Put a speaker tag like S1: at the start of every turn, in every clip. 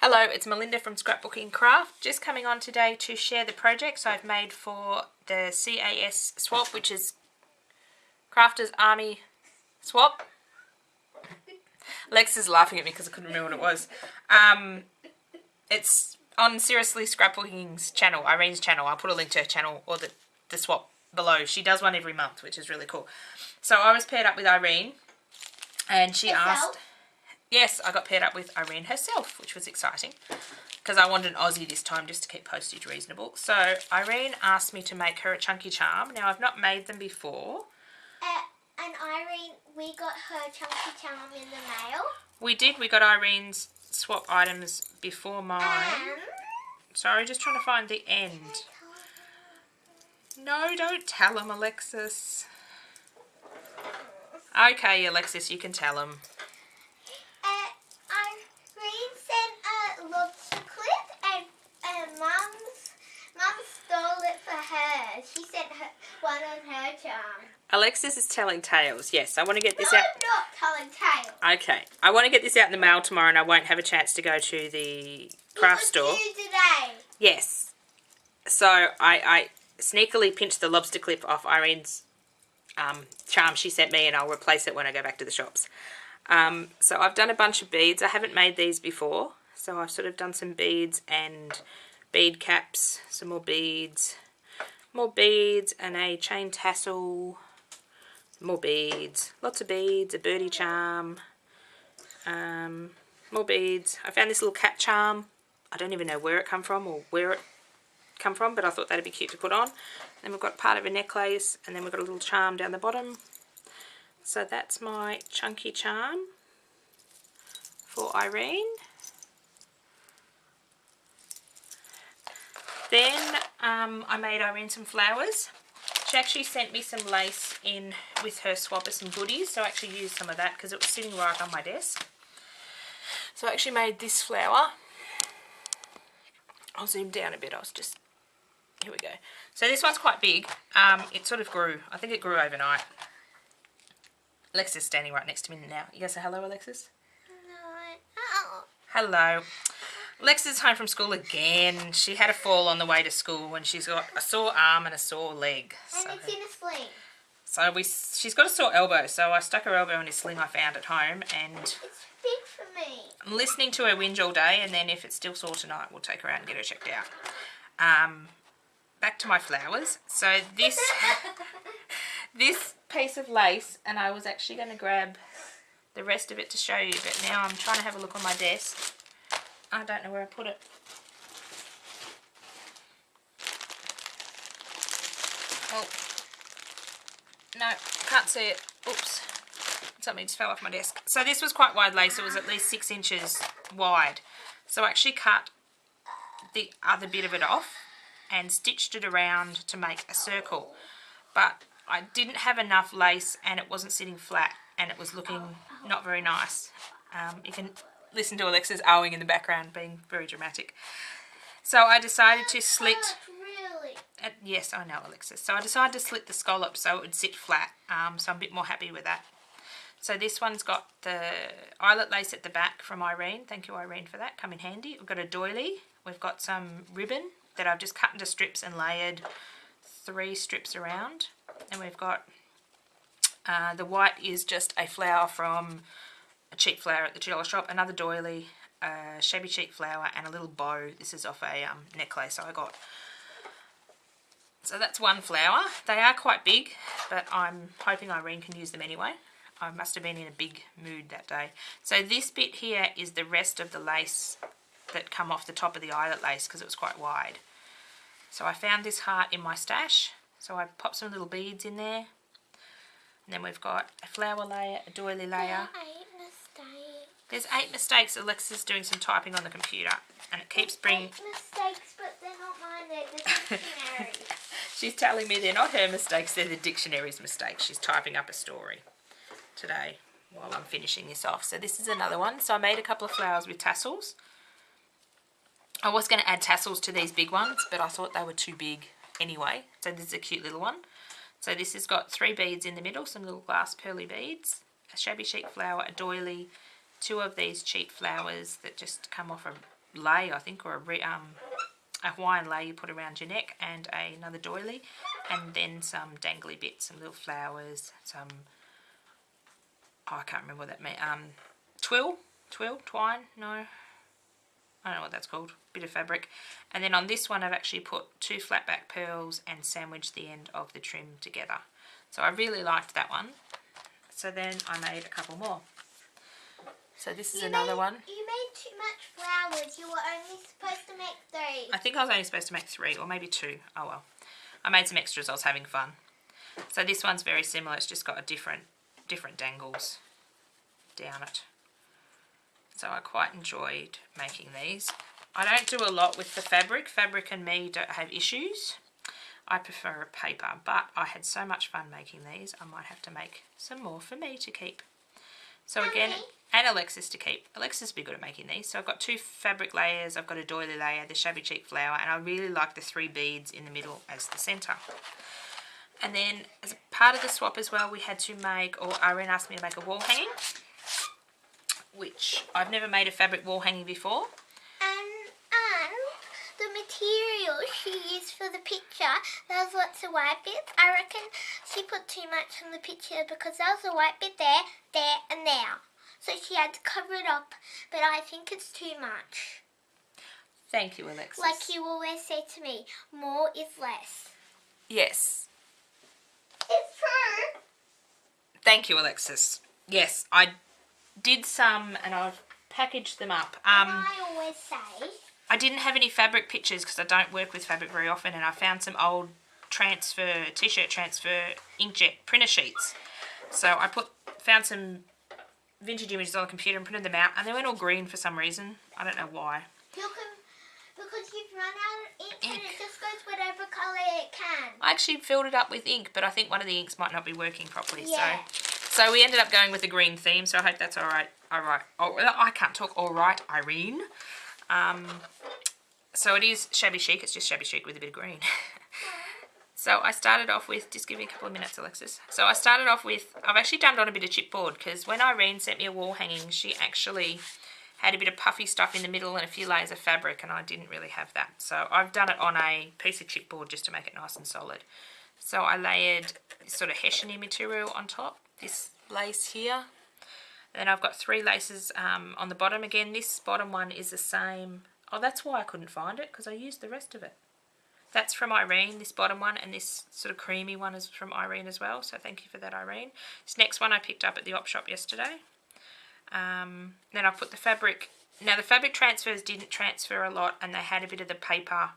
S1: Hello, it's Melinda from Scrapbooking Craft. Just coming on today to share the projects I've made for the C.A.S. swap, which is Crafters Army swap. Lex is laughing at me because I couldn't remember what it was. It's on Seriously Scrapbooking's channel, Irene's channel. I'll put a link to her channel or the swap below. She does one every month, which is really cool. So I was paired up with Irene and she asked... Yes, I got paired up with Irene herself, which was exciting because I wanted an Aussie this time just to keep postage reasonable. So Irene asked me to make her a chunky charm. Now, I've not made them before.
S2: And Irene, we got her chunky charm in the mail.
S1: We did. We got Irene's swap items before mine. Sorry, just trying to find the end. No, don't tell him, Alexis. Okay, Alexis, you can tell him.
S2: Irene sent a lobster clip and Mum stole it for her. She sent one on her charm.
S1: Alexis is telling tales. Yes, I want to get this out.
S2: I'm not telling tales.
S1: Okay, I want to get this out in the mail tomorrow and I won't have a chance to go to the craft store.
S2: You today.
S1: Yes. So I sneakily pinched the lobster clip off Irene's charm she sent me and I'll replace it when I go back to the shops. So I've done a bunch of beads. I haven't made these before. So I've sort of done some beads and bead caps, some more beads and a chain tassel, more beads, lots of beads, a birdie charm, more beads. I found this little cat charm. I don't even know where it come from or where it come from, but I thought that'd be cute to put on. Then we've got part of a necklace and then we've got a little charm down the bottom. So that's my chunky charm for Irene. Then I made Irene some flowers. She actually sent me some lace in with her swap of some goodies, so I actually used some of that because it was sitting right on my desk. So I actually made this flower. I'll zoom down a bit. Here we go. So this one's quite big. It sort of grew. I think it grew overnight. Alexis is standing right next to me now. You guys say hello, Alexis?
S2: No.
S1: Hello. Alexis is home from school again. She had a fall on the way to school and she's got a sore arm and a sore leg.
S2: And it's in a sling.
S1: So she's got a sore elbow, so I stuck her elbow in a sling I found at home and...
S2: It's big for me.
S1: I'm listening to her whinge all day and then if it's still sore tonight, we'll take her out and get her checked out. Back to my flowers. So this... this piece of lace, and I was actually going to grab the rest of it to show you, but now I'm trying to have a look on my desk. I don't know where I put it. Oh, no, can't see it. Oops, something just fell off my desk. So this was quite wide lace. It was at least 6 inches wide. So I actually cut the other bit of it off and stitched it around to make a circle. But I didn't have enough lace and it wasn't sitting flat and it was looking not very nice. You can listen to Alexa's owing in the background being very dramatic. So I decided to slit...
S2: Really?
S1: Yes, I know, Alexis. So I decided to slit the scallop so it would sit flat. So I'm a bit more happy with that. So this one's got the eyelet lace at the back from Irene. Thank you, Irene, for that. Come in handy. We've got a doily. We've got some ribbon that I've just cut into strips and layered 3 strips around. And we've got the white is just a flower from a cheap flower at the $2 shop, another doily, a shabby cheap flower, and a little bow. This is off a necklace I got. So that's one flower. They are quite big, but I'm hoping Irene can use them anyway. I must have been in a big mood that day. So this bit here is the rest of the lace that come off the top of the eyelet lace because it was quite wide. So I found this heart in my stash. So I popped some little beads in there. And then we've got a flower layer, a doily layer. There's 8 mistakes. Alexa's doing some typing on the computer. And it keeps bringing...
S2: 8 mistakes, but they're not mine. They're the dictionary.
S1: She's telling me they're not her mistakes, they're the dictionary's mistakes. She's typing up a story today while I'm finishing this off. So this is another one. So I made a couple of flowers with tassels. I was going to add tassels to these big ones, but I thought they were too big anyway. So this is a cute little one. So this has got 3 beads in the middle, some little glass pearly beads, a shabby chic flower, a doily, 2 of these cheap flowers that just come off a lei, I think, or a Hawaiian lei you put around your neck, and another doily, and then some dangly bits, some little flowers, some, oh, I can't remember what that meant, twine, no, I don't know what that's called, bit of fabric. And then on this one I've actually put 2 flat back pearls and sandwiched the end of the trim together. So I really liked that one. So then I made a couple more. So this is another one.
S2: You made too much flowers. You were only supposed to make 3.
S1: I think I was only supposed to make 3 or maybe 2. Oh well. I made some extras. I was having fun. So this one's very similar. It's just got a different dangles down it. So I quite enjoyed making these. I don't do a lot with the fabric. Fabric and me don't have issues. I prefer a paper, but I had so much fun making these, I might have to make some more for me to keep. So again, and Alexis to keep. Alexis will be good at making these. So I've got 2 fabric layers, I've got a doily layer, the shabby chic flower, and I really like the 3 beads in the middle as the centre. And then as a part of the swap as well, we had to make, or Irene asked me to make a wall hanging, which I've never made a fabric wall hanging before.
S2: And the material she used for the picture, there was lots of white bits. I reckon she put too much on the picture because there was a white bit there, there and there. So she had to cover it up, but I think it's too much.
S1: Thank you, Alexis.
S2: Like you always say to me, more is less.
S1: Yes.
S2: It's true.
S1: Thank you, Alexis. Yes, I did some and I've packaged them up.
S2: I always say.
S1: I didn't have any fabric pictures because I don't work with fabric very often, and I found some old t-shirt transfer inkjet printer sheets. So I found some vintage images on the computer and printed them out, and they went all green for some reason. I don't know why.
S2: Because you've run out of ink and it just goes whatever colour it can.
S1: I actually filled it up with ink, but I think one of the inks might not be working properly.
S2: Yeah.
S1: So we ended up going with the green theme, so I hope that's all right. All right. Oh, I can't talk. All right, Irene. So it is shabby chic. It's just shabby chic with a bit of green. So I started off with, just give me a couple of minutes, Alexis. So I started off with, I've actually done it on a bit of chipboard because when Irene sent me a wall hanging, she actually had a bit of puffy stuff in the middle and a few layers of fabric, and I didn't really have that. So I've done it on a piece of chipboard just to make it nice and solid. So I layered this sort of hessian material on top, this lace here. Then I've got 3 laces on the bottom. Again, this bottom one is the same. Oh, that's why I couldn't find it, because I used the rest of it. That's from Irene, this bottom one, and this sort of creamy one is from Irene as well, so thank you for that, Irene. This next one I picked up at the op shop yesterday. Then I put the fabric. Now the fabric transfers didn't transfer a lot, and they had a bit of the paper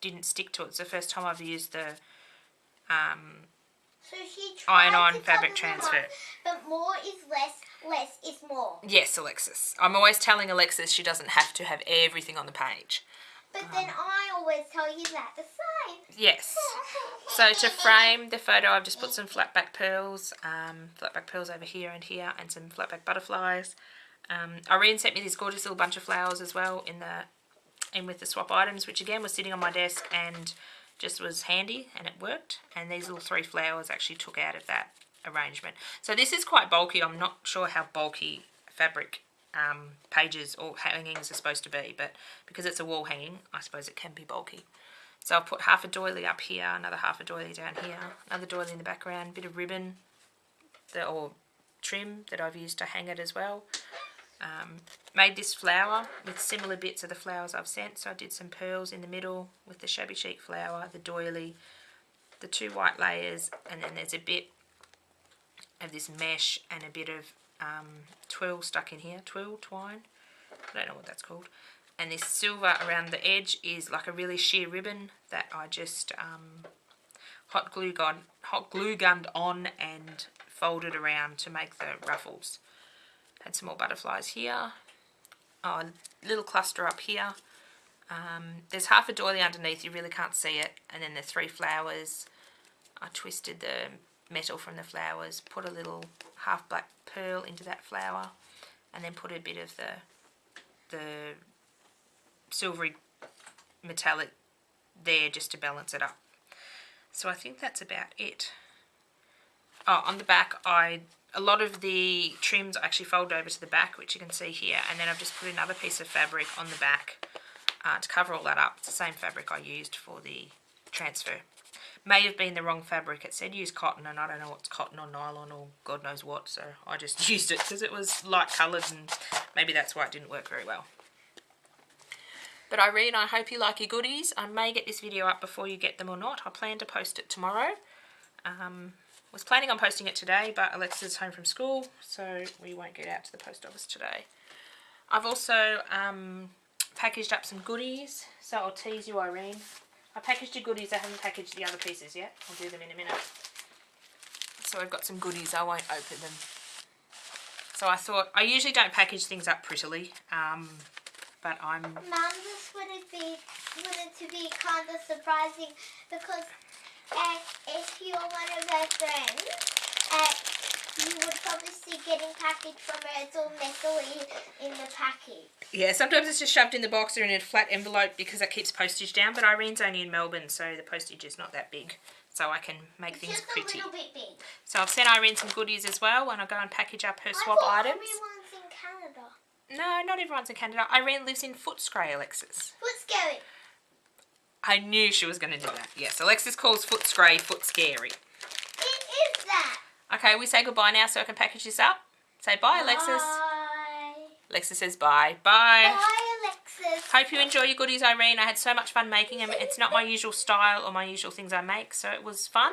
S1: didn't stick to it. It's the first time I've used the
S2: so she tried
S1: iron-on
S2: to
S1: fabric
S2: cover them
S1: transfer.
S2: up, but more is less, less is more.
S1: Yes, Alexis. I'm always telling Alexis she doesn't have to have everything on the page.
S2: But then I always tell you that the same.
S1: Yes. So to frame the photo, I've just put some flat back pearls over here and here, and some flat back butterflies. Irene sent me this gorgeous little bunch of flowers as well in with the swap items, which again was sitting on my desk and just was handy and it worked. And these little 3 flowers actually took out of that arrangement. So this is quite bulky. I'm not sure how bulky fabric pages or hangings are supposed to be, but because it's a wall hanging, I suppose it can be bulky. So I'll put half a doily up here, another half a doily down here, another doily in the background, bit of ribbon or trim that I've used to hang it as well. Made this flower with similar bits of the flowers I've sent, so I did some pearls in the middle with the shabby chic flower, the doily, the 2 white layers, and then there's a bit of this mesh and a bit of twill stuck in here, twine, I don't know what that's called. And this silver around the edge is like a really sheer ribbon that I just hot glue gunned on and folded around to make the ruffles. Had some more butterflies here. Oh, a little cluster up here. There's half a doily underneath, you really can't see it. And then the 3 flowers. I twisted the metal from the flowers, put a little half black pearl into that flower, and then put a bit of the silvery metallic there just to balance it up. So I think that's about it. Oh, on the back I a lot of the trims actually fold over to the back, which you can see here, and then I've just put another piece of fabric on the back to cover all that up. It's the same fabric I used for the transfer. May have been the wrong fabric. It said use cotton, and I don't know what's cotton or nylon or God knows what, so I just used it because it was light coloured, and maybe that's why it didn't work very well. But Irene, I hope you like your goodies. I may get this video up before you get them or not. I plan to post it tomorrow. Was planning on posting it today, but Alexa's home from school, so we won't get out to the post office today. I've also packaged up some goodies, so I'll tease you, Irene. I packaged your goodies. I haven't packaged the other pieces yet. I'll do them in a minute. So I've got some goodies. I won't open them. So I thought, I usually don't package things up prettily, but I'm...
S2: Mum just wanted to be kind of surprising because if you're one of her friends, you would probably see getting packaged from her. It's all messily in the package.
S1: Yeah, sometimes it's just shoved in the box or in a flat envelope because that keeps postage down, but Irene's only in Melbourne, so the postage is not that big, so I can make things pretty.
S2: Just a little bit big.
S1: So I've sent Irene some goodies as well when I go and package up her swap
S2: I thought
S1: items.
S2: everyone's in Canada.
S1: No, not everyone's in Canada. Irene lives in Footscray, Alexis.
S2: Footscray.
S1: I knew she was going to do that. Yes, Alexis calls Footscray Footscary.
S2: It is that.
S1: Okay, we say goodbye now so I can package this up. Say bye, Alexis.
S2: Bye.
S1: Alexis says bye. Bye.
S2: Bye, Alexis.
S1: Hope you enjoy your goodies, Irene. I had so much fun making them. It's not my usual style or my usual things I make, so it was fun.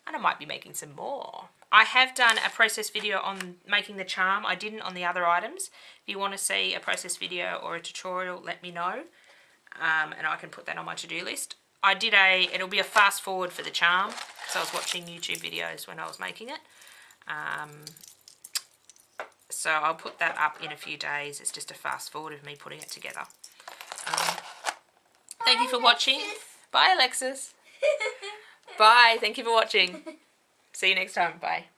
S1: And I might be making some more. I have done a process video on making the charm. I didn't on the other items. If you want to see a process video or a tutorial, let me know. And I can put that on my to-do list. It'll be a fast forward for the charm, because I was watching YouTube videos when I was making it. So I'll put that up in a few days. It's just a fast forward of me putting it together. Thank you for watching. Bye, Alexis. Bye. Thank you for watching. See you next time. Bye.